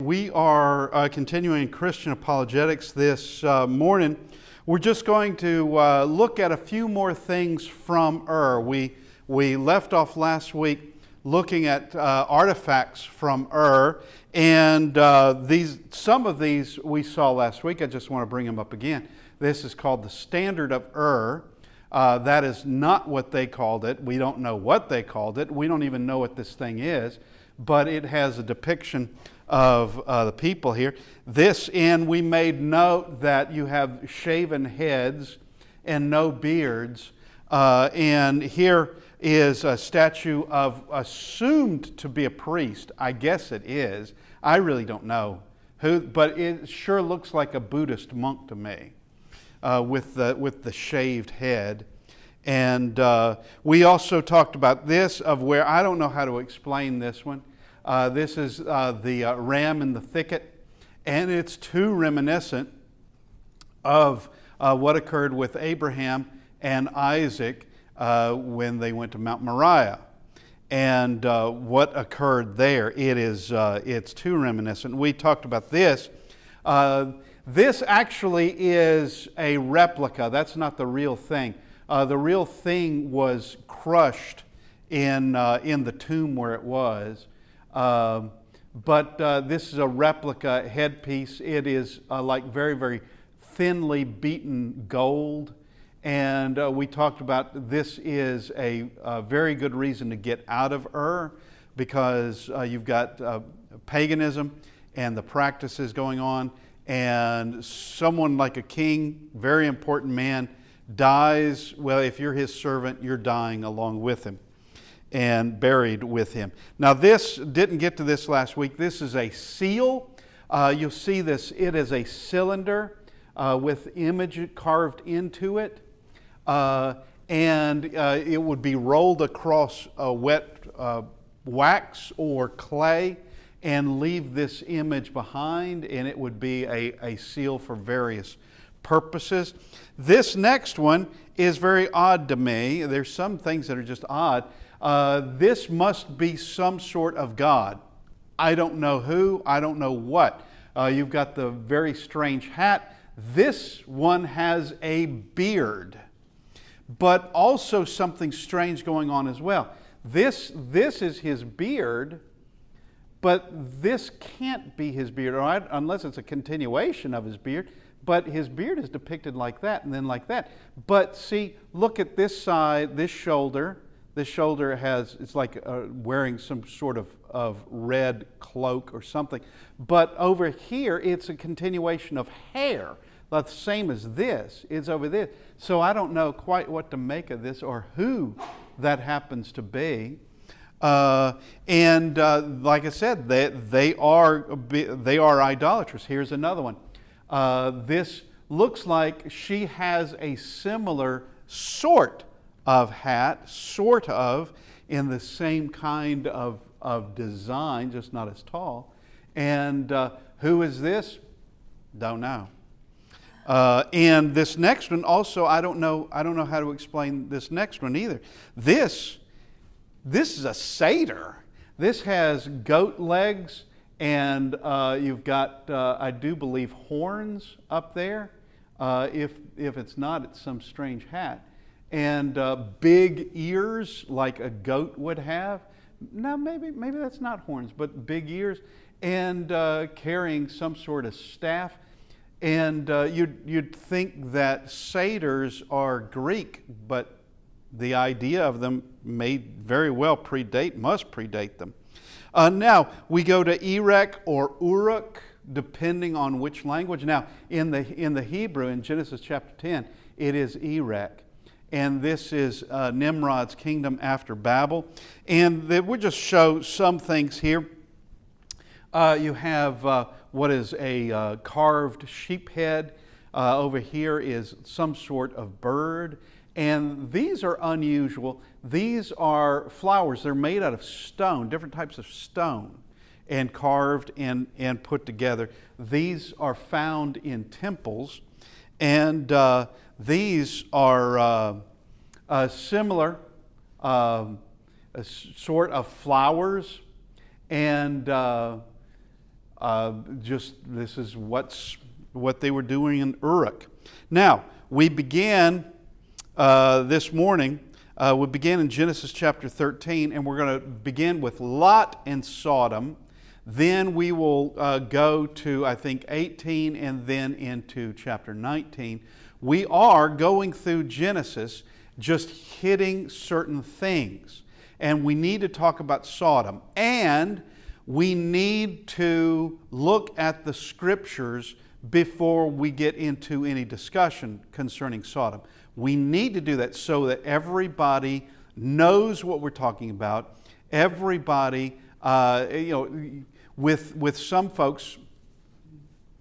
We are continuing Christian apologetics this morning. We're just going to look at a few more things from We left off last week looking at artifacts from and some of these we saw last week. I just want to bring them up again. This is called the Standard of that is not what they called it. We don't know what they called it. We don't even know what this thing is, but it has a depiction of the people here. And we made note that you have shaven heads and no beards. And here is a statue of assumed to be a priest. I guess it is. I really don't know who, but it sure looks like a Buddhist monk to me, with the shaved head. And we also talked about this, of where I don't know how to explain this one. This is the ram in the thicket, and it's too reminiscent of what occurred with Abraham and Isaac when they went to Mount Moriah, and what occurred there. It's too reminiscent. We talked about this. This actually is a replica. That's not the real thing. The real thing was crushed in the tomb where it was. But this is a replica headpiece. It is like very, very thinly beaten gold. And we talked about this is a very good reason to get out of because you've got paganism and the practices going on. And someone like a king, very important man, dies. Well, if you're his servant, you're dying along with him and buried with him. Now, this didn't get to this last week. This is a seal. You'll see this. It is a cylinder with image carved into it. And it would be rolled across wet wax or clay and leave this image behind, and it would be a seal for various purposes. This next one is very odd to me. There's some things that are just odd. This must be some sort of god. I don't know who, I don't know what. You've got the very strange hat. This one has a beard, but also something strange going on as well. This is his beard, but this can't be his beard, unless it's a continuation of his beard. But his beard is depicted like that and then like that. But see, look at this side, this shoulder. This shoulder it's like wearing some sort of red cloak or something. But over here, it's a continuation of hair. The same as this. It's over this. So I don't know quite what to make of this or who that happens to be. And like I said, they are idolatrous. Here's another one. This looks like she has a similar sort of hat, in the same kind of design, just not as tall. And who is this? Don't know. And this next one also, I don't know how to explain this next one either. This is a satyr. This has goat legs, and you've got, I do believe, horns up there. If it's not, it's some strange hat. And big ears like a goat would have. No, maybe that's not horns, but big ears. And carrying some sort of staff. And you'd think that satyrs are Greek, but the idea of them may very well must predate them. Now, we go to Erech or Uruk, depending on which language. Now, in the Hebrew, in Genesis chapter 10, it is Erech. And this is Nimrod's kingdom after Babel. And we'll just show some things here. You have what is a carved sheep head. Over here is some sort of bird. And these are unusual. These are flowers. They're made out of stone, different types of stone, and carved and put together. These are found in temples. And these are similar sort of flowers, and This is what they were doing in Uruk. Now, we began this morning, we began in Genesis chapter 13, and we're going to begin with Lot and Sodom. Then we will go to, I think, 18 and then into chapter 19. We are going through Genesis, just hitting certain things. And we need to talk about Sodom. And we need to look at the Scriptures before we get into any discussion concerning Sodom. We need to do that so that everybody knows what we're talking about. Everybody, with some folks,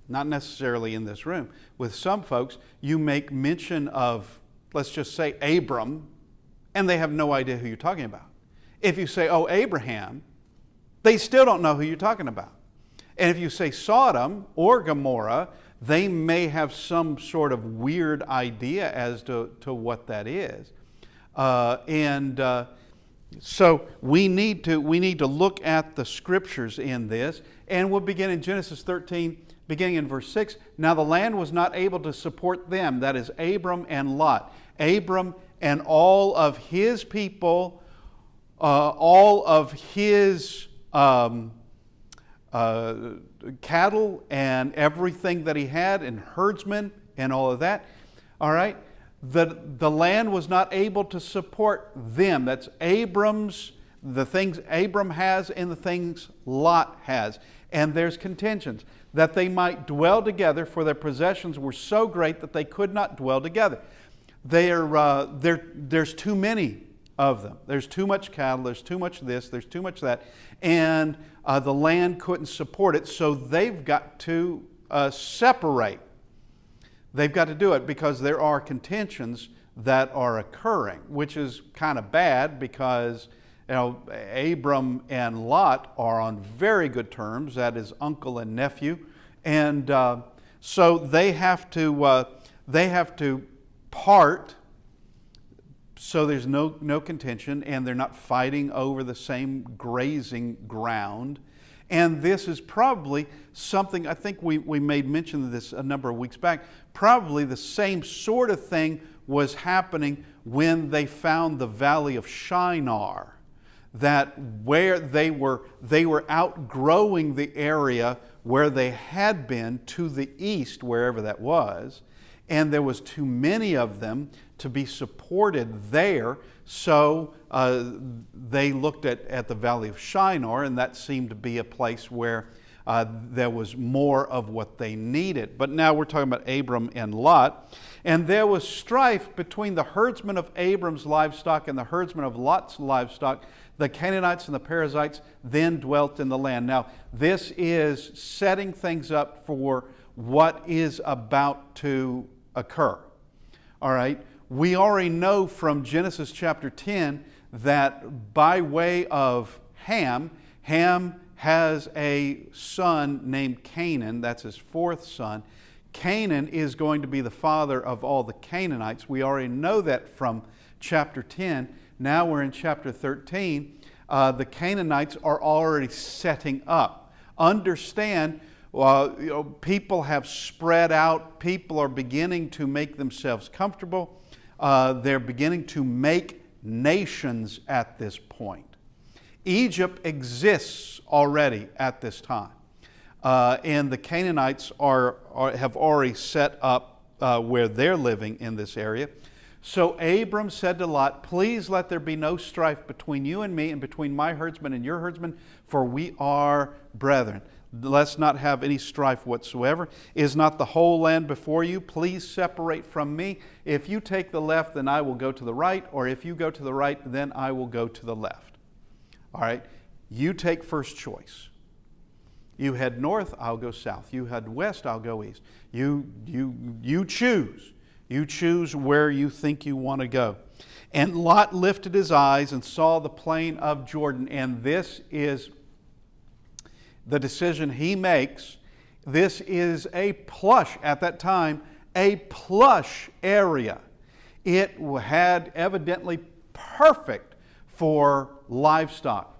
not necessarily in this room, with some folks, you make mention of, let's just say, Abram, and they have no idea who you're talking about. If you say, oh, Abraham, they still don't know who you're talking about. And if you say Sodom or Gomorrah, they may have some sort of weird idea as to what that is. So we need to look at the Scriptures in this, and we'll begin in Genesis 13, beginning in verse 6. Now the land was not able to support them, that is Abram and Lot. Abram and all of his people, all of his cattle and everything that he had, and herdsmen and all of that. All right. The land was not able to support them. That's the things Abram has and the things Lot has. And there's contentions that they might dwell together, for their possessions were so great that they could not dwell together. There's too many of them. There's too much cattle, there's too much this, there's too much that. And the land couldn't support it, so they've got to separate. They've got to do it because there are contentions that are occurring, which is kind of bad because Abram and Lot are on very good terms. That is uncle and nephew, and so they have to part. So there's no contention, and they're not fighting over the same grazing ground. And this is probably something, I think we made mention of this a number of weeks back, probably the same sort of thing was happening when they found the valley of Shinar, that where they were outgrowing the area where they had been to the east, wherever that was, and there was too many of them to be supported there, so they looked at the valley of Shinar, and that seemed to be a place where there was more of what they needed. But now we're talking about Abram and Lot. And there was strife between the herdsmen of Abram's livestock and the herdsmen of Lot's livestock. The Canaanites and the Perizzites then dwelt in the land. Now, this is setting things up for what is about to occur. All right? We already know from Genesis chapter 10 that by way of Ham has a son named Canaan. That's his fourth son. Canaan is going to be the father of all the Canaanites. We already know that from chapter 10. Now we're in chapter 13. The Canaanites are already setting up. Understand, people have spread out. People are beginning to make themselves comfortable. They're beginning to make nations at this point. Egypt exists already at this time. And the Canaanites have already set up where they're living in this area. So Abram said to Lot, "Please let there be no strife between you and me, and between my herdsmen and your herdsmen, for we are brethren. Let's not have any strife whatsoever. Is not the whole land before you? Please separate from me. If you take the left, then I will go to the right, or if you go to the right, then I will go to the left." All right, you take first choice. You head north, I'll go south. You head west, I'll go east. You choose. You choose where you think you want to go. And Lot lifted his eyes and saw the plain of Jordan. And this is the decision he makes. This is a plush, at that time, a plush area. It had evidently perfect for livestock.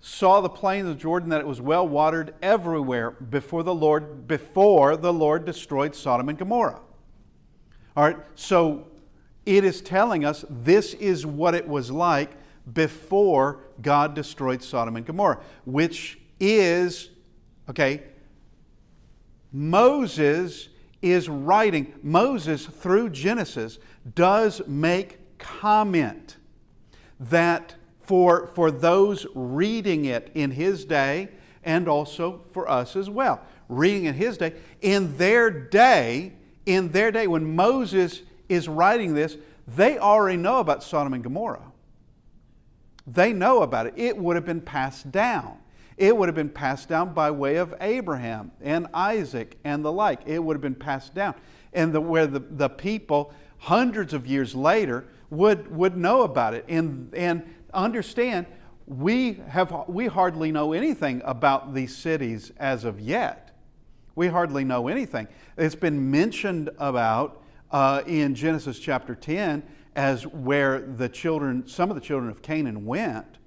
saw the plain of Jordan, that it was well watered everywhere before the Lord destroyed Sodom and Gomorrah. All right, so it is telling us this is what it was like before God destroyed Sodom and Gomorrah, which is, Moses is writing. Moses, through Genesis, does make comment that for those reading it in his day, and also for us as well, reading in his day, in their day, when Moses is writing this, they already know about Sodom and Gomorrah. They know about it. It would have been passed down. It would have been passed down by way of Abraham and Isaac and the like. It would have been passed down. And where the people hundreds of years later would know about it. And understand, we hardly know anything about these cities as of yet. We hardly know anything. It's been mentioned about in Genesis chapter 10 as where some of the children of Canaan went.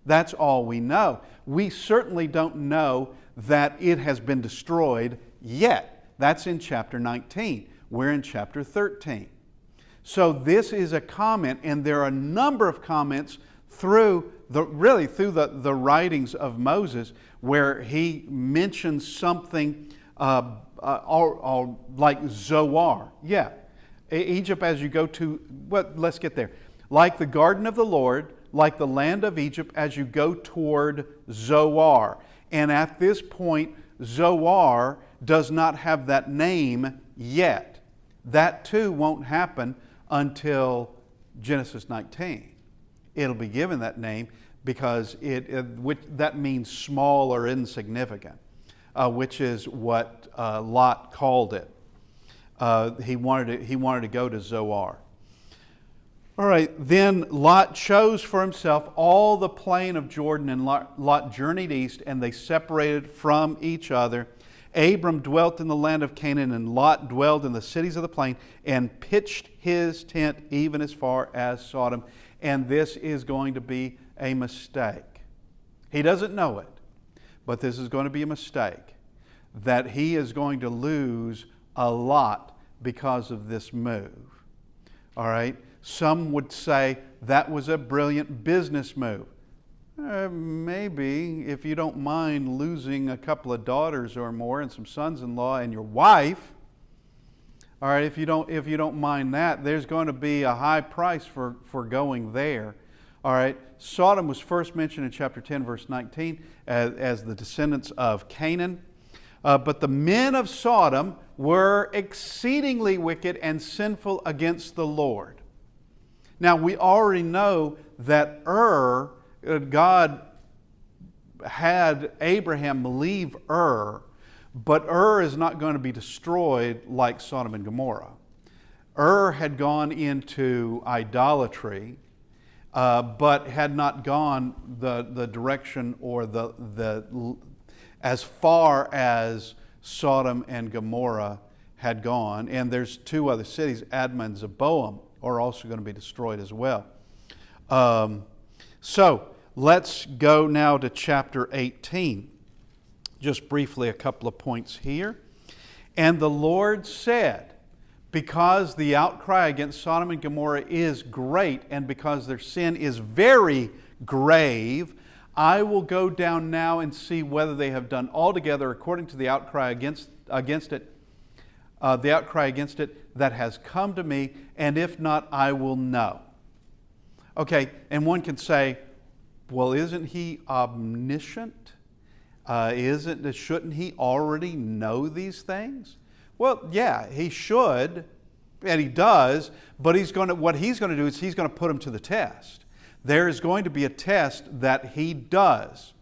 That's all we know. We certainly don't know that it has been destroyed yet. That's in chapter 19. We're in chapter 13. So this is a comment, and there are a number of comments through the writings of Moses where he mentions something like Zoar. Yeah, Egypt as you go to, let's get there. Like the garden of the Lord, like the land of Egypt as you go toward Zoar. And at this point, Zoar does not have that name yet. That too won't happen until Genesis 19. It'll be given that name because that means small or insignificant, which is what Lot called it. He wanted to go to Zoar. All right, then Lot chose for himself all the plain of Jordan, and Lot journeyed east, and they separated from each other. Abram dwelt in the land of Canaan, and Lot dwelled in the cities of the plain, and pitched his tent even as far as Sodom. And this is going to be a mistake. He doesn't know it, but this is going to be a mistake, that he is going to lose a lot because of this move. All right? Some would say that was a brilliant business move. Maybe, if you don't mind losing a couple of daughters or more and some sons-in-law and your wife. All right, if you don't mind that, there's going to be a high price for going there. All right, Sodom was first mentioned in chapter 10, verse 19, as the descendants of Canaan. But the men of Sodom were exceedingly wicked and sinful against the Lord. Now, we already know that God had Abraham leave but is not going to be destroyed like Sodom and Gomorrah. Had gone into idolatry, but had not gone the direction or the as far as Sodom and Gomorrah had gone. And there's two other cities, Admah and Zeboam, are also going to be destroyed as well. So let's go now to chapter 18. Just briefly, a couple of points here. And the Lord said, because the outcry against Sodom and Gomorrah is great, and because their sin is very grave, I will go down now and see whether they have done altogether according to the outcry against it that has come to me, and if not, I will know. Okay, and one can say, well, isn't he omniscient? Shouldn't he already know these things? Well, yeah, he should, and he does, but what he's going to do is he's going to put them to the test. There is going to be a test that he does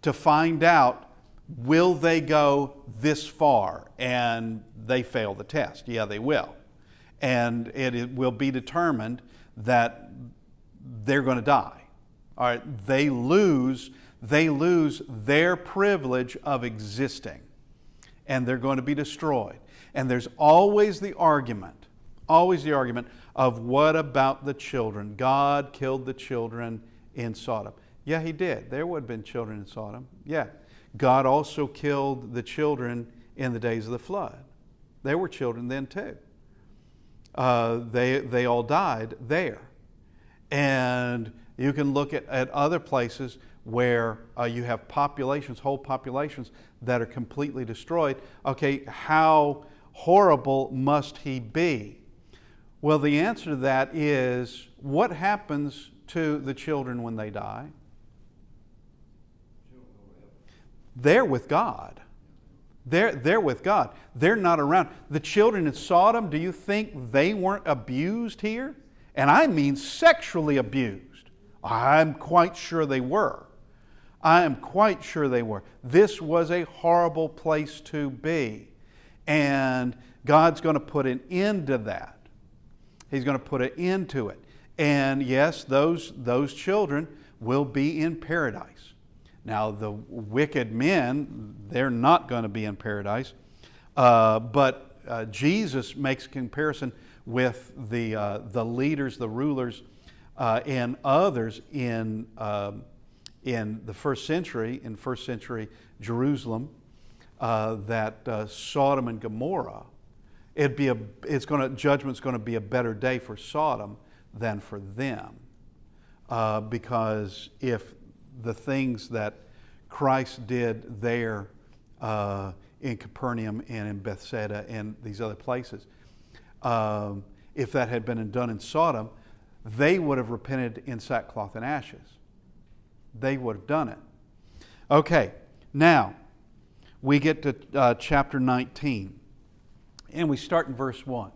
to find out, will they go this far? And they fail the test. Yeah, they will. And it will be determined that they're going to die. All right, they lose their privilege of existing, and they're going to be destroyed. And there's always the argument of what about the children? God killed the children in Sodom. Yeah, he did. There would have been children in Sodom. Yeah. God also killed the children in the days of the flood. There were children then too. They all died there. And you can look at other places where you have populations, whole populations that are completely destroyed. Okay, how horrible must he be? Well, the answer to that is, what happens to the children when they die? They're with God. They're with God. They're not around. The children in Sodom, do you think they weren't abused here? And I mean sexually abused. I'm quite sure they were. I am quite sure they were. This was a horrible place to be. And God's going to put an end to that. He's going to put an end to it. And yes, those children will be in paradise. Now, the wicked men, they're not going to be in paradise. But Jesus makes a comparison with the leaders, the rulers, and others in the first century, in first century Jerusalem, that Sodom and Gomorrah, judgment's going to be a better day for Sodom than for them, because if the things that Christ did there in Capernaum and in Bethsaida and these other places, if that had been done in Sodom, they would have repented in sackcloth and ashes. They would have done it. Okay, now we get to chapter 19, and we start in verse 1.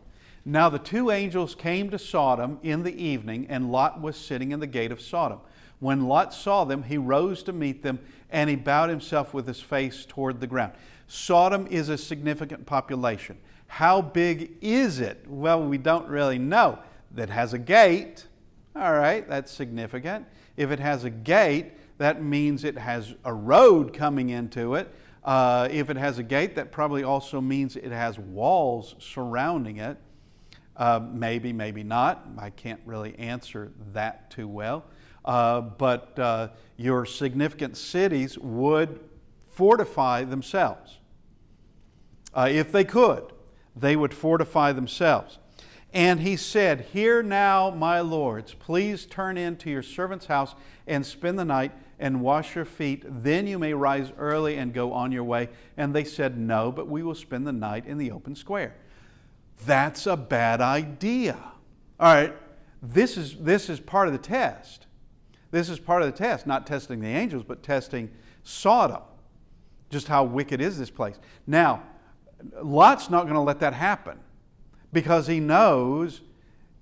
Now the two angels came to Sodom in the evening, and Lot was sitting in the gate of Sodom. When Lot saw them, he rose to meet them, and he bowed himself with his face toward the ground. Sodom is a significant population. How big is it? Well, we don't really know. That has a gate. All right, that's significant. If it has a gate, that means it has a road coming into it. If it has a gate, that probably also means it has walls surrounding it. Maybe, maybe not. I can't really answer that too well. But your significant cities would fortify themselves. If they could, they would fortify themselves. And he said, "Hear now, my lords, please turn into your servant's house and spend the night and wash your feet. Then you may rise early and go on your way." And they said, "No, but we will spend the night in the open square." That's a bad idea. All right, this is part of the test. This is part of the test, not testing the angels, but testing Sodom. Just how wicked is this place? Now, Lot's not going to let that happen, because he knows,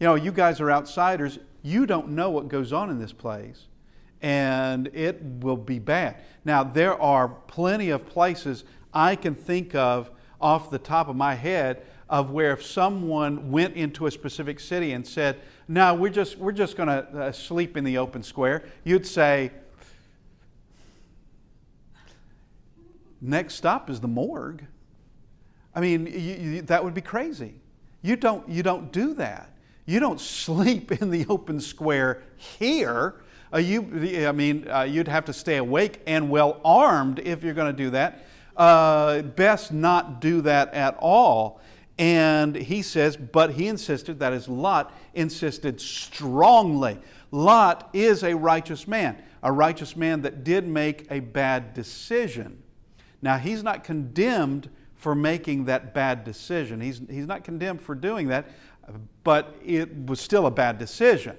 you guys are outsiders. You don't know what goes on in this place, and it will be bad. Now, there are plenty of places I can think of off the top of my head of where if someone went into a specific city and said, "No, we're just going to sleep in the open square," you'd say, "Next stop is the morgue." I mean, that would be crazy. You don't do that. You don't sleep in the open square here. You'd have to stay awake and well armed if you're going to do that. Best not do that at all. And he says, but he insisted, that is Lot, insisted strongly. Lot is a righteous man that did make a bad decision. Now, he's not condemned for making that bad decision. He's not condemned for doing that, but it was still a bad decision.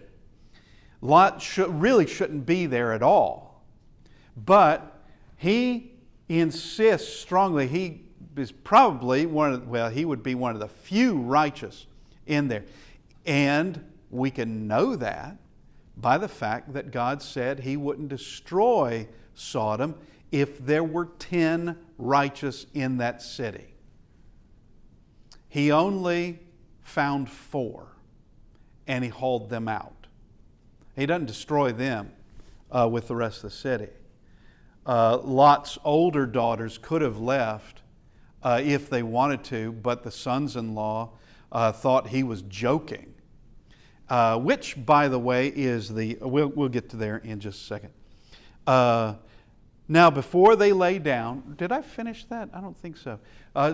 Lot really shouldn't be there at all. But he insists strongly. He is probably he would be one of the few righteous in there. And we can know that by the fact that God said he wouldn't destroy Sodom if there were 10 righteous in that city. He only found 4, and he hauled them out. He doesn't destroy them with the rest of the city. Lot's older daughters could have left if they wanted to, but the sons-in-law thought he was joking, which, by the way, is we'll get to there in just a second. Now before they lay down, did I finish that? I don't think so.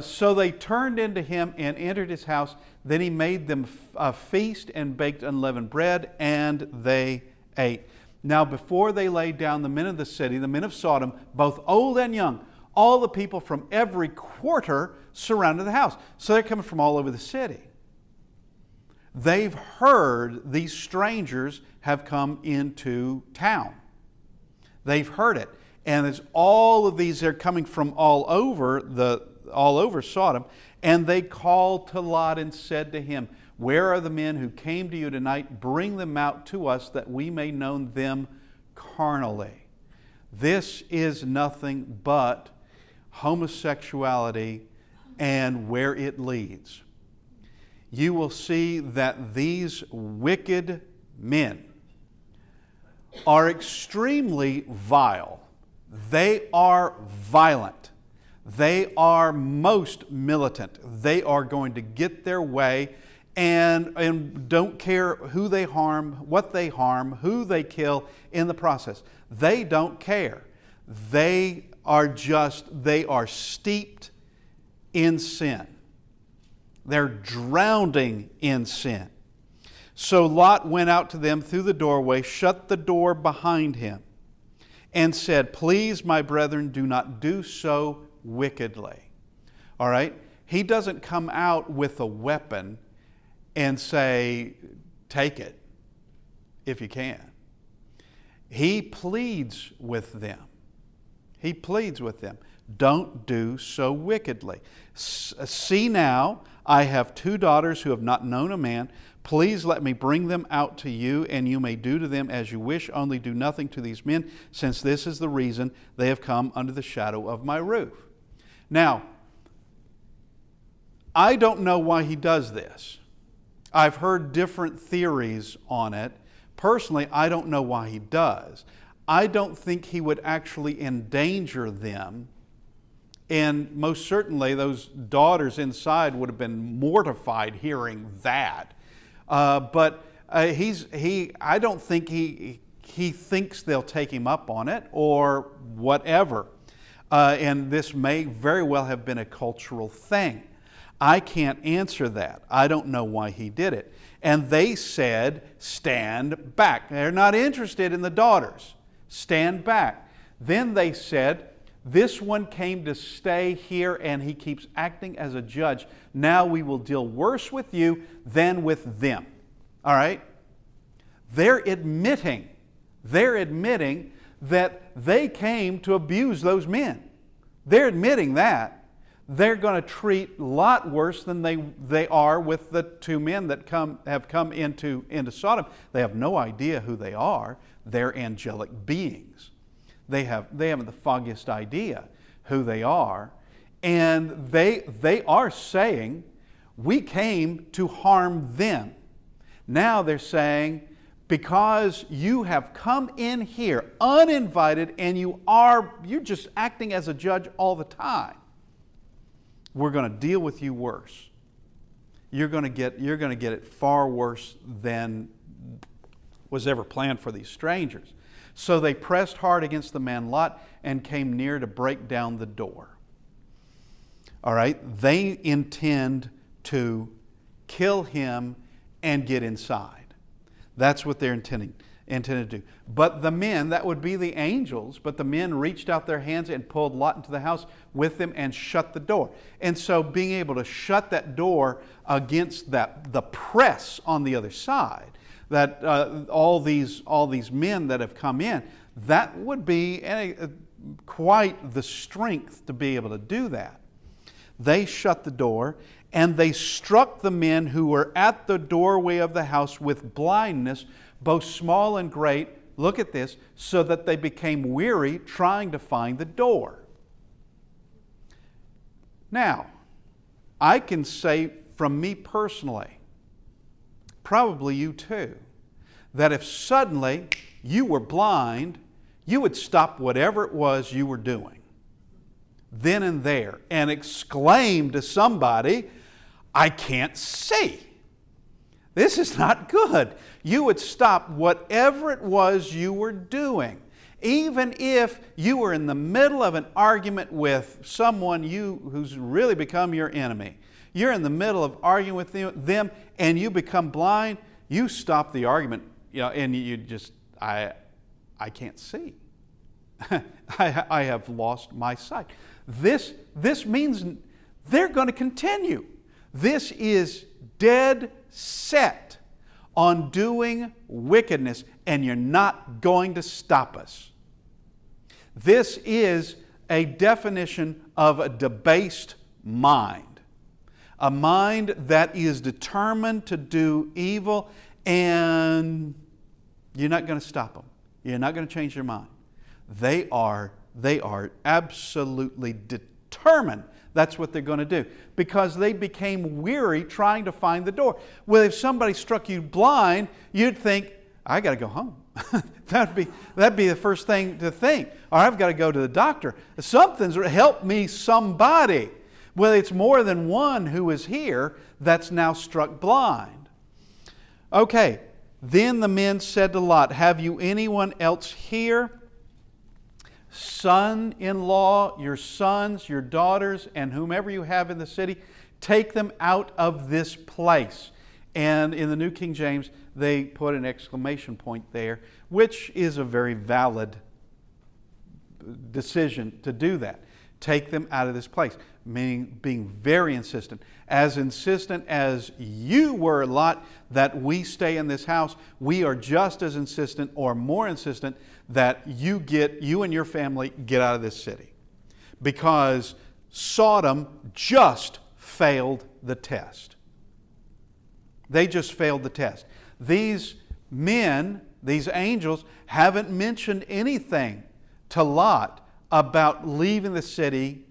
So they turned into him and entered his house. Then he made them a feast and baked unleavened bread, and they ate. Now before they laid down, the men of the city, the men of Sodom, both old and young, all the people from every quarter surrounded the house. So they're coming from all over the city. They've heard these strangers have come into town. They've heard it. And there's all of these, they're coming from all over Sodom. And they called to Lot and said to him, "Where are the men who came to you tonight? Bring them out to us that we may know them carnally." This is nothing but homosexuality and where it leads. You will see that these wicked men are extremely vile. They are violent. They are most militant. They are going to get their way and don't care who they harm, what they harm, who they kill in the process. They don't care. They are steeped in sin. They're drowning in sin. So Lot went out to them through the doorway, shut the door behind him, and said, "Please, my brethren, do not do so wickedly." All right? He doesn't come out with a weapon and say, "Take it if you can." He pleads with them. He pleads with them. Don't do so wickedly. See now, I have 2 daughters who have not known a man. Please let me bring them out to you, and you may do to them as you wish. Only do nothing to these men, since this is the reason they have come under the shadow of my roof. Now, I don't know why he does this. I've heard different theories on it. Personally, I don't know why he does. I don't think he would actually endanger them. And most certainly those daughters inside would have been mortified hearing that. But I don't think he thinks they'll take him up on it or whatever. And this may very well have been a cultural thing. I can't answer that. I don't know why he did it. And they said, "Stand back." They're not interested in the daughters. Stand back. Then they said, "This one came to stay here and he keeps acting as a judge. Now we will deal worse with you than with them." All right? They're admitting that they came to abuse those men. They're admitting that. They're going to treat Lot worse than they are with the 2 men that have come into Sodom. They have no idea who they are. They're angelic beings. They haven't the foggiest idea who they are. And they are saying, "We came to harm them." Now they're saying, because you have come in here uninvited and you're just acting as a judge all the time, we're going to deal with you worse. You're going to get it far worse than was ever planned for these strangers. So they pressed hard against the man Lot and came near to break down the door. All right? They intend to kill him and get inside. That's what they're intended to do. But the men, that would be the angels, but the men reached out their hands and pulled Lot into the house with them and shut the door. And so being able to shut that door against the press on the other side, that all these men that have come in, that would be quite the strength to be able to do that. They shut the door, and they struck the men who were at the doorway of the house with blindness, both small and great. Look at this, so that they became weary trying to find the door. Now, I can say from me personally, probably you too, that if suddenly you were blind, you would stop whatever it was you were doing then and there and exclaim to somebody, "I can't see. This is not good." You would stop whatever it was you were doing. Even if you were in the middle of an argument with someone who's really become your enemy, you're in the middle of arguing with them and you become blind, you stop the argument, and you just, I can't see. I have lost my sight. This means they're going to continue. This is dead set on doing wickedness, and you're not going to stop us. This is a definition of a debased mind. A mind that is determined to do evil, and you're not going to stop them. You're not going to change their mind. They are absolutely determined that's what they're going to do, because they became weary trying to find the door. Well, if somebody struck you blind, you'd think, I got to go home. That'd be the first thing to think. Or I've got to go to the doctor. Something's help me, somebody. Well, it's more than one who is here that's now struck blind. Okay, then the men said to Lot, have you anyone else here? Son-in-law, your sons, your daughters, and whomever you have in the city, take them out of this place. And in the New King James, they put an exclamation point there, which is a very valid decision to do that. Take them out of this place, meaning being very insistent. As insistent as you were, Lot, that we stay in this house, we are just as insistent or more insistent that you and your family get out of this city. Because Sodom just failed the test. They just failed the test. These men, these angels, haven't mentioned anything to Lot about leaving the city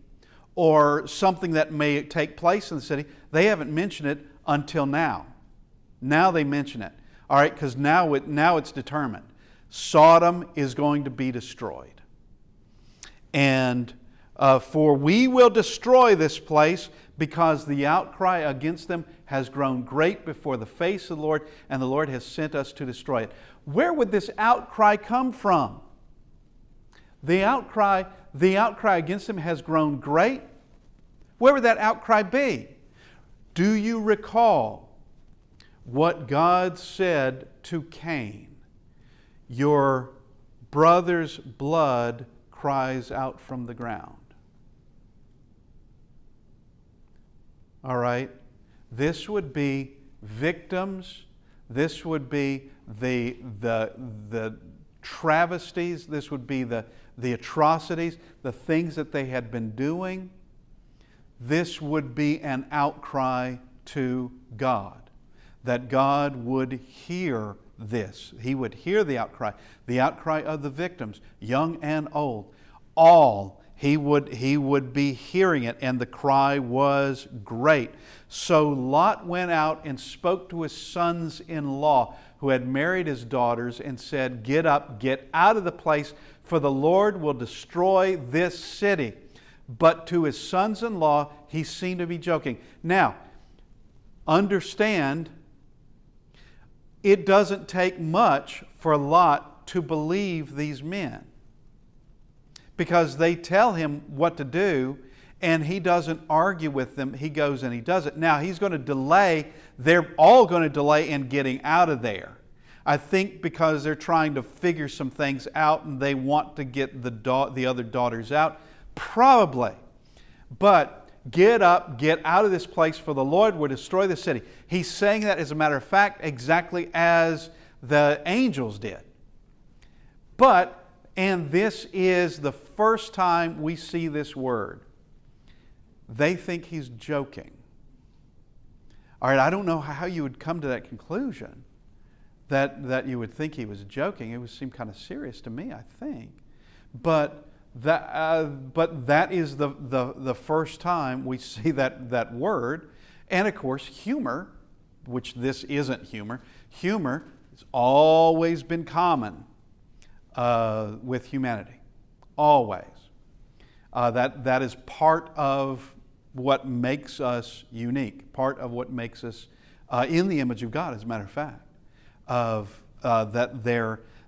or something that may take place in the city. They haven't mentioned it until now. Now they mention it. All right, because now it's determined. Sodom is going to be destroyed. And for we will destroy this place, because the outcry against them has grown great before the face of the Lord, and the Lord has sent us to destroy it. Where would this outcry come from? The outcry against them has grown great. Where would that outcry be? Do you recall what God said to Cain? Your brother's blood cries out from the ground. All right? This would be victims. This would be the travesties. This would be the atrocities, the things that they had been doing. This would be an outcry to God, that God would hear this. He would hear the outcry of the victims, young and old. All, he would be hearing it, and the cry was great. So Lot went out and spoke to his sons-in-law, who had married his daughters, and said, get up, get out of the place, for the Lord will destroy this city. But to his sons-in-law, he seemed to be joking. Now, understand, it doesn't take much for Lot to believe these men, because they tell him what to do, and he doesn't argue with them. He goes and he does it. Now, he's going to delay. They're all going to delay in getting out of there. I think because they're trying to figure some things out, and they want to get the other daughters out. Probably. But get up, get out of this place, for the Lord will destroy the city. He's saying that, as a matter of fact, exactly as the angels did. And this is the first time we see this word. They think he's joking. All right, I don't know how you would come to that conclusion, that you would think he was joking. It would seem kind of serious to me, I think. But that is the first time we see that word. And of course, humor, which this isn't humor. Humor has always been common with humanity. Always. That is part of what makes us unique. Part of what makes us in the image of God, as a matter of fact.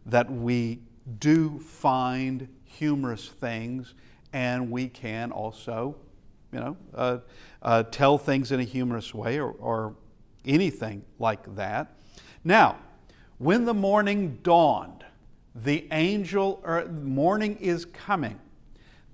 That we do find humorous things, and we can also, tell things in a humorous way or anything like that. Now, when the morning dawned, morning is coming.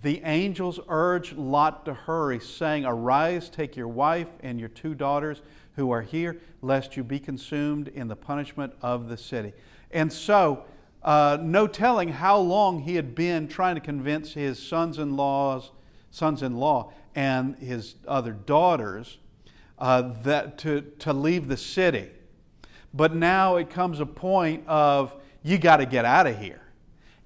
The angels urged Lot to hurry, saying, "Arise, take your wife and your 2 daughters who are here, lest you be consumed in the punishment of the city." And so, no telling how long he had been trying to convince his sons-in-law and his other daughters that to leave the city. But now it comes a point of, you got to get out of here.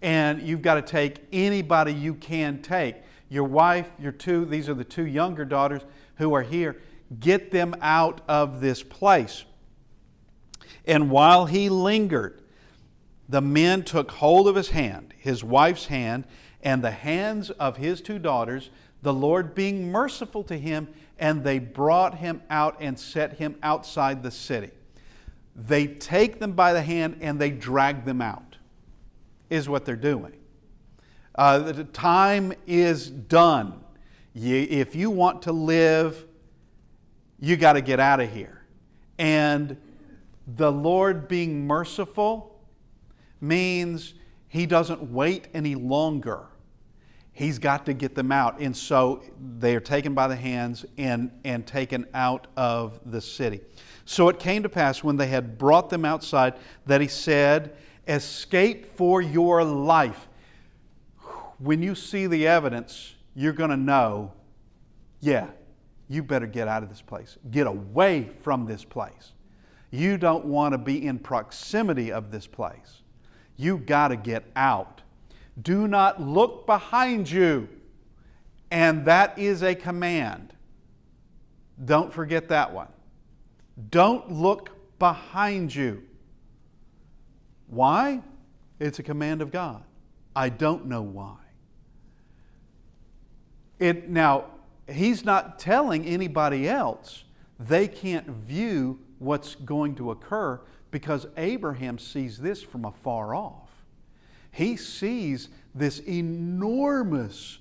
And you've got to take anybody you can take. Your wife, these are the 2 younger daughters who are here. Get them out of this place. And while he lingered, the men took hold of his hand, his wife's hand, and the hands of his 2 daughters, the Lord being merciful to him, and they brought him out and set him outside the city. They take them by the hand and they drag them out, is what they're doing. The time is done. If you want to live, you got to get out of here. And the Lord being merciful means He doesn't wait any longer. He's got to get them out. And so they are taken by the hands and taken out of the city. So it came to pass when they had brought them outside that He said, "Escape for your life." When you see the evidence, you're going to know, yeah, you better get out of this place. Get away from this place. You don't want to be in proximity of this place. You got to get out. Do not look behind you. And that is a command. Don't forget that one. Don't look behind you. Why? It's a command of God. I don't know why. Now, He's not telling anybody else. They can't view what's going to occur because Abraham sees this from afar off. He sees this enormous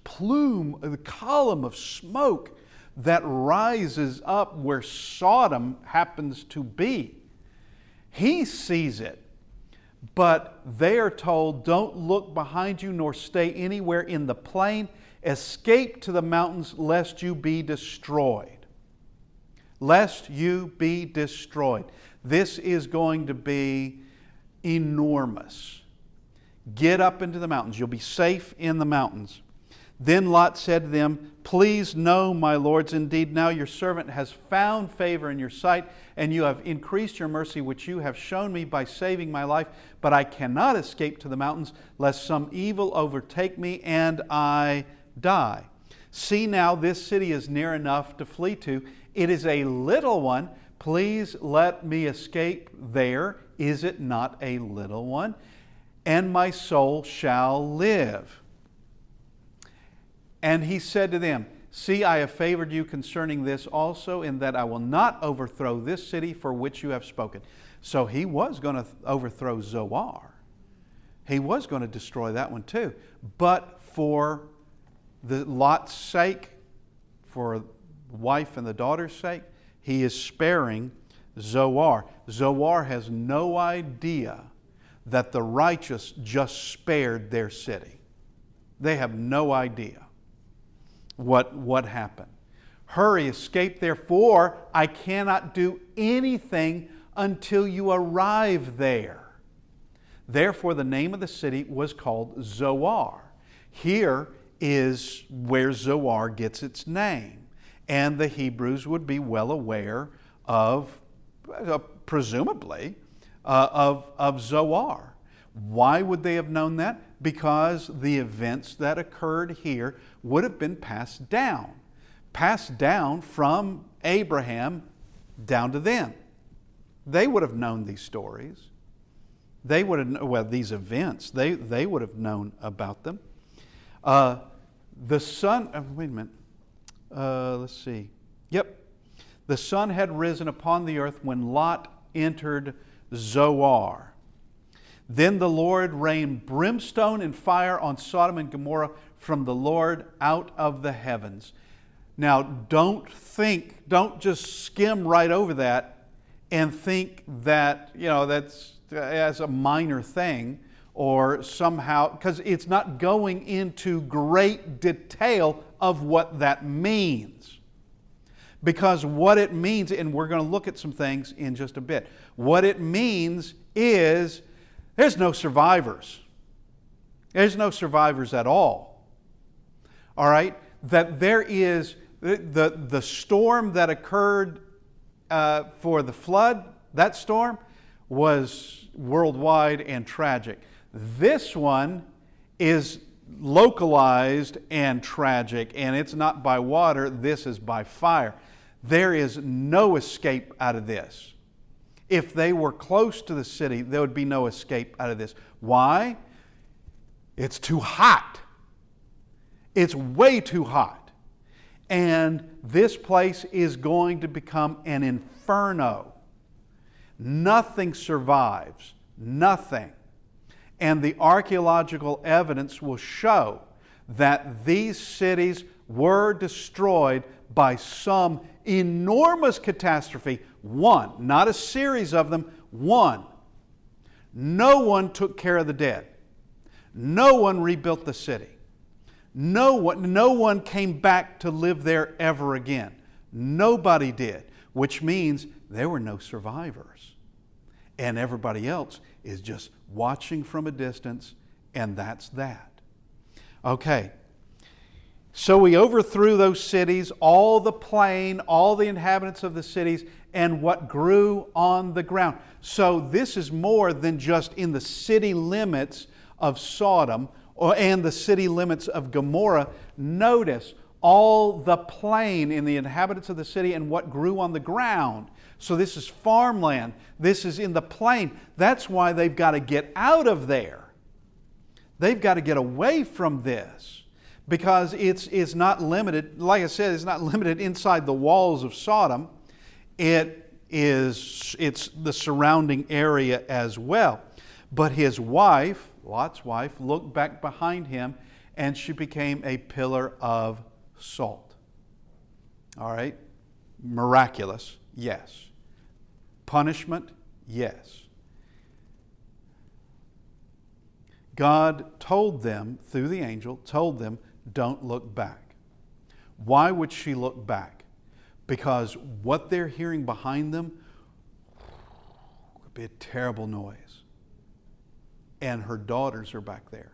plume, the column of smoke that rises up where Sodom happens to be. He sees it, but they are told, don't look behind you nor stay anywhere in the plain. Escape to the mountains lest you be destroyed. Lest you be destroyed. This is going to be enormous. Get up into the mountains. You'll be safe in the mountains. Then Lot said to them, "Please know, my lords, indeed now your servant has found favor in your sight, and you have increased your mercy, which you have shown me by saving my life. But I cannot escape to the mountains, lest some evil overtake me and I die. See now, this city is near enough to flee to. It is a little one. Please let me escape there. Is it not a little one? And my soul shall live." And he said to them, "See, I have favored you concerning this also, in that I will not overthrow this city for which you have spoken." So he was going to overthrow Zoar. He was going to destroy that one too. But for the Lot's sake, for the wife and the daughter's sake, he is sparing Zoar. Zoar has no idea that the righteous just spared their city. They have no idea what happened. "Hurry, escape therefore. I cannot do anything until you arrive there." Therefore the name of the city was called Zoar. Here is where Zoar gets its name. And the Hebrews would be well aware of, presumably, of Zoar. Why would they have known that? Because the events that occurred here would have been passed down from Abraham down to them. They would have known these stories. They would have, these events, they would have known about them. The sun, wait a minute, let's see. Yep. The sun had risen upon the earth when Lot entered Zoar. Then the Lord rained brimstone and fire on Sodom and Gomorrah from the Lord out of the heavens. Now, don't just skim right over that and think that, that's as a minor thing or somehow, because it's not going into great detail of what that means. Because what it means, and we're going to look at some things in just a bit, what it means is there's no survivors. There's no survivors at all. All right? That there is the storm that occurred for the flood, that storm was worldwide and tragic. This one is localized and tragic, and it's not by water, this is by fire. There is no escape out of this. If they were close to the city, there would be no escape out of this. Why? It's too hot. It's way too hot. And this place is going to become an inferno. Nothing survives. Nothing. And the archaeological evidence will show that these cities were destroyed by some enormous catastrophe. One, not a series of them, one. No one took care of the dead. No one rebuilt the city. No one came back to live there ever again. Nobody did, which means there were no survivors. And everybody else is just watching from a distance, and that's that. Okay. So we overthrew those cities, all the plain, all the inhabitants of the cities, and what grew on the ground. So this is more than just in the city limits of Sodom and the city limits of Gomorrah. Notice all the plain in the inhabitants of the city and what grew on the ground. So this is farmland. This is in the plain. That's why they've got to get out of there. They've got to get away from this, because it's not limited, like I said, it's not limited inside the walls of Sodom. It's the surrounding area as well. But his wife, Lot's wife, looked back behind him, and she became a pillar of salt. All right? Miraculous, yes. Punishment, yes. God told them, through the angel, told them, don't look back. Why would she look back? Because what they're hearing behind them would be a terrible noise. And her daughters are back there.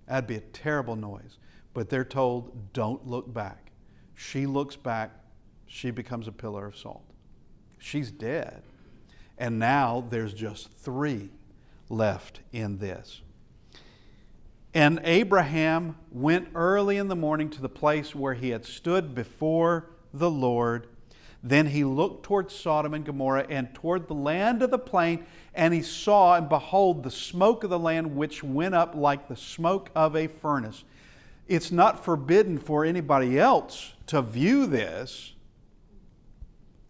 That'd be a terrible noise. But they're told, don't look back. She looks back, she becomes a pillar of salt. She's dead. And now there's just 3 left in this. And Abraham went early in the morning to the place where he had stood before the Lord. Then he looked toward Sodom and Gomorrah and toward the land of the plain, and he saw, and behold, the smoke of the land which went up like the smoke of a furnace. It's not forbidden for anybody else to view this,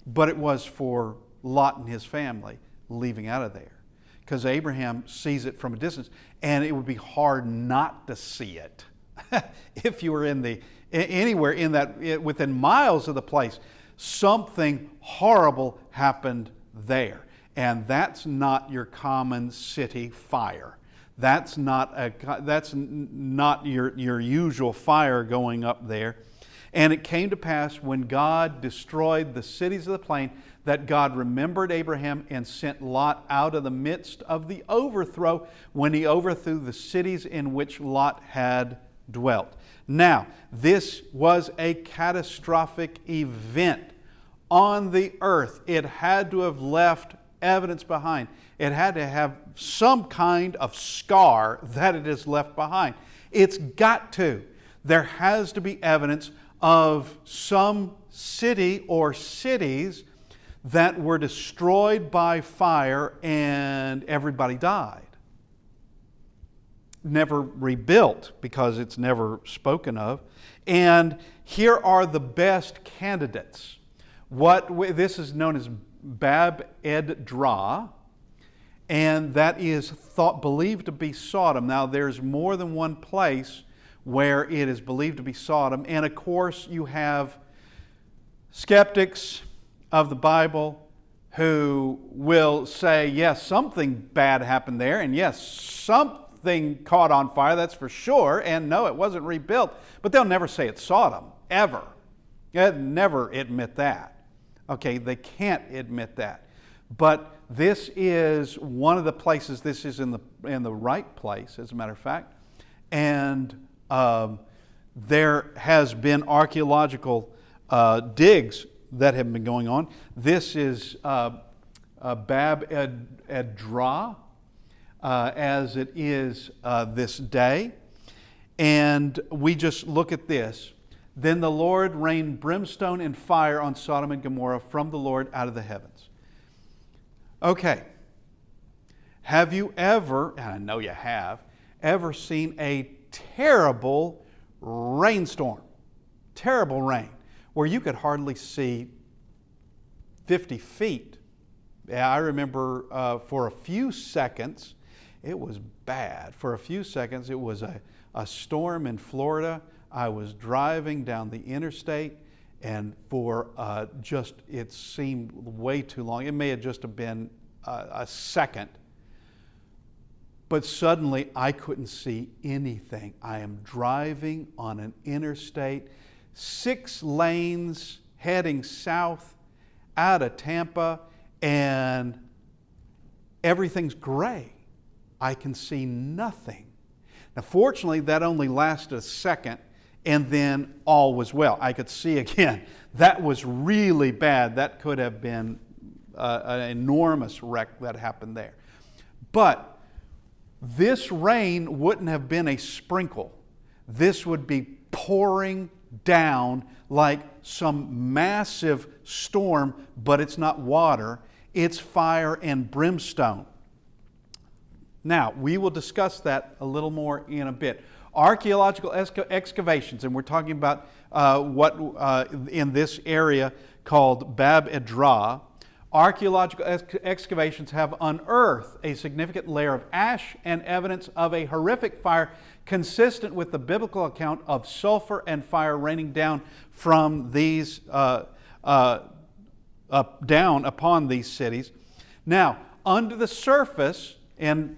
but it was for Lot and his family leaving out of there. Because Abraham sees it from a distance, and it would be hard not to see it if you were anywhere in that, within miles of the place. Something horrible happened there, and that's not your common city fire. That's not your usual fire going up there. And it came to pass when God destroyed the cities of the plain that God remembered Abraham and sent Lot out of the midst of the overthrow when he overthrew the cities in which Lot had dwelt. Now, this was a catastrophic event on the earth. It had to have left evidence behind. It had to have some kind of scar that it has left behind. It's got to. There has to be evidence of some city or cities that were destroyed by fire and everybody died. Never rebuilt, because it's never spoken of. And here are the best candidates. This is known as Bab Ed Dra, and that is believed to be Sodom. Now, there's more than one place where it is believed to be Sodom, and of course you have skeptics of the Bible who will say, yes, something bad happened there, and yes, something caught on fire, that's for sure, and no, it wasn't rebuilt. But they'll never say it's Sodom, ever. They'll never admit that. Okay, they can't admit that. But this is one of the places, this is in the right place, as a matter of fact, and there has been archaeological digs that have been going on. This is Bab Edra, as it is this day. And we just look at this. Then the Lord rained brimstone and fire on Sodom and Gomorrah from the Lord out of the heavens. Okay. Have you ever, and I know you have, ever seen a terrible rainstorm? Terrible rain, where you could hardly see 50 feet. Yeah, I remember for a few seconds, it was bad. For a few seconds, it was a storm in Florida. I was driving down the interstate, and for it seemed way too long. It may have just have been a second. But suddenly, I couldn't see anything. I am driving on an interstate, 6 lanes heading south out of Tampa, and everything's gray. I can see nothing. Now, fortunately, that only lasted a second, and then all was well. I could see again. That was really bad. That could have been an enormous wreck that happened there. But this rain wouldn't have been a sprinkle. This would be pouring down like some massive storm, but it's not water. It's fire and brimstone. Now, we will discuss that a little more in a bit. Archaeological excavations, and we're talking about what in this area called Bab Edra. Archaeological excavations have unearthed a significant layer of ash and evidence of a horrific fire consistent with the biblical account of sulfur and fire raining down from these down upon these cities. Now, under the surface, and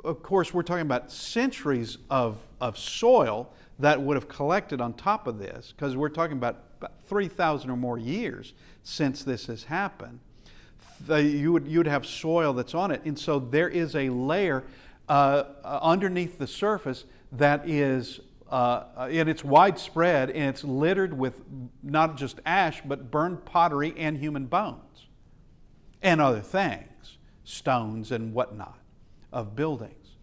of course we're talking about centuries of soil that would have collected on top of this, because we're talking about 3,000 or more years since this has happened. You'd have soil that's on it, and so there is a layer underneath the surface that is, and it's widespread, and it's littered with not just ash, but burned pottery and human bones, and other things, stones and whatnot of buildings.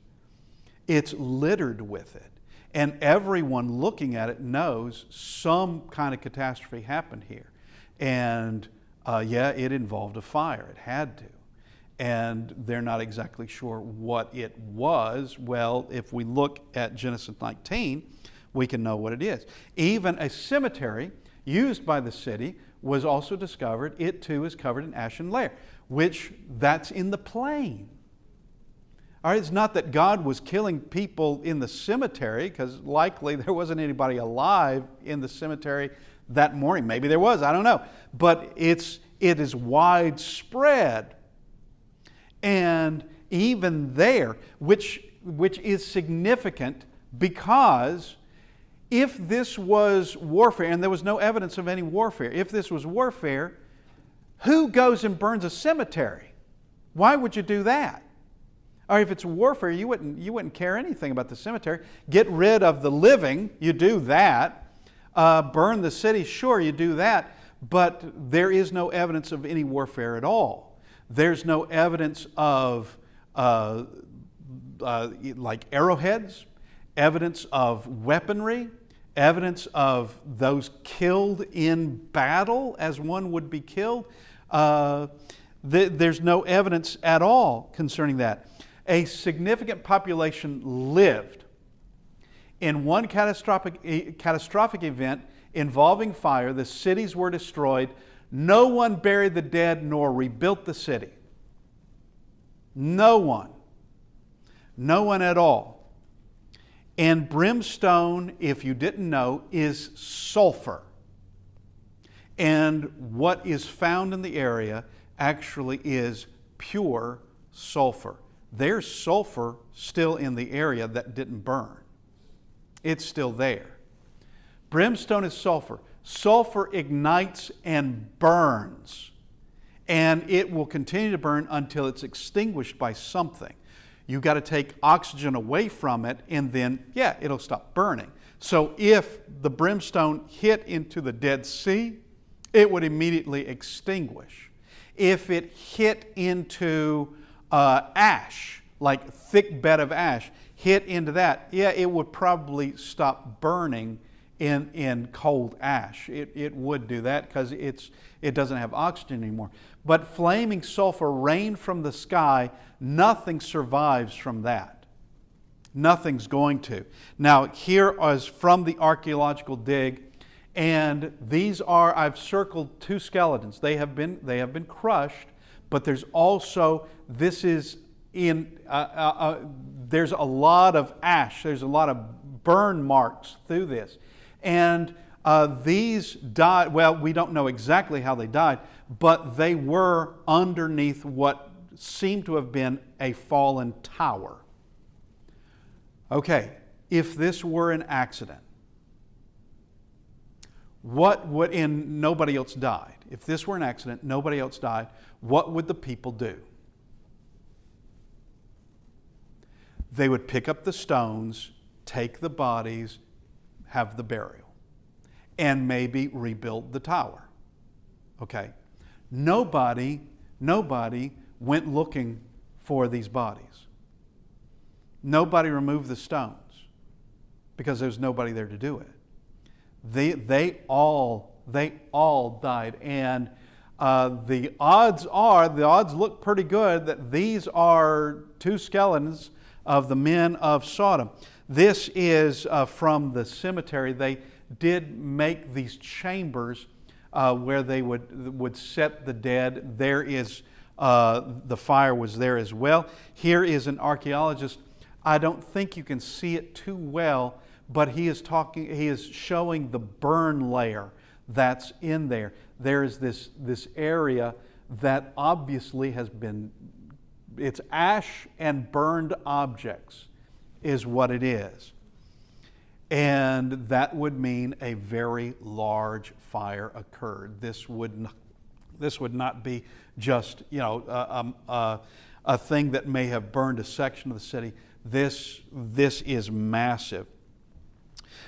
It's littered with it, and everyone looking at it knows some kind of catastrophe happened here, and yeah, it involved a fire. It had to. And they're not exactly sure what it was. Well, if we look at Genesis 19, we can know what it is. Even a cemetery used by the city was also discovered. It too is covered in ashen layer, which that's in the plain. All right, it's not that God was killing people in the cemetery, because likely there wasn't anybody alive in the cemetery that morning. Maybe there was, I don't know. But it is widespread. And even there, which is significant, because if this was warfare, and there was no evidence of any warfare, if this was warfare, who goes and burns a cemetery? Why would you do that? Or if it's warfare, you wouldn't care anything about the cemetery. Get rid of the living, you do that. Burn the city, sure, you do that. But there is no evidence of any warfare at all. There's no evidence of like arrowheads, evidence of weaponry, evidence of those killed in battle as one would be killed. There's no evidence at all concerning that. A significant population lived. In one catastrophic event involving fire, the cities were destroyed. No one buried the dead nor rebuilt the city. No one. No one at all. And brimstone, if you didn't know, is sulfur. And what is found in the area actually is pure sulfur. There's sulfur still in the area that didn't burn. It's still there. Brimstone is sulfur. Sulfur ignites and burns. And it will continue to burn until it's extinguished by something. You've got to take oxygen away from it, and then, yeah, it'll stop burning. So if the brimstone hit into the Dead Sea, it would immediately extinguish. If it hit into ash, like thick bed of ash, hit into that, yeah, it would probably stop burning in cold ash. It would do that because it doesn't have oxygen anymore. But flaming sulfur rain from the sky, nothing survives from that. Nothing's going to. Now, here is from the archaeological dig, and these are, I've circled two skeletons. They have been crushed, but there's also, this is in, there's a lot of ash, there's a lot of burn marks through this. And these died, well, we don't know exactly how they died, but they were underneath what seemed to have been a fallen tower. Okay, if this were an accident, what would, and nobody else died. If this were an accident, nobody else died, what would the people do? They would pick up the stones, take the bodies, have the burial, and maybe rebuild the tower. Okay. Nobody went looking for these bodies. Nobody removed the stones because there's nobody there to do it. They all died, and the odds look pretty good that these are two skeletons of the men of Sodom. This is from the cemetery. They did make these chambers where they would set the dead. There is the fire was there as well. Here is an archaeologist. I don't think you can see it too well, but he is showing the burn layer that's in there. There is this area that obviously has been, it's ash and burned objects is what it is. And that would mean a very large fire occurred. This would not be just, a thing that may have burned a section of the city. This is massive.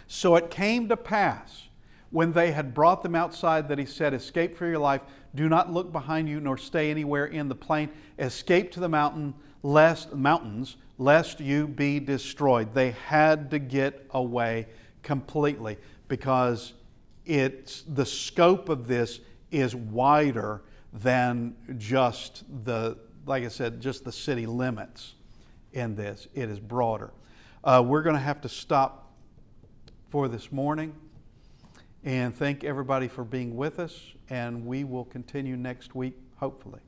So it came to pass when they had brought them outside that he said, "Escape for your life. Do not look behind you nor stay anywhere in the plain. Escape to the mountains, lest you be destroyed." They had to get away completely because the scope of this is wider than just like I said, just the city limits in this. It is broader. We're going to have to stop for this morning, and thank everybody for being with us, and we will continue next week, hopefully.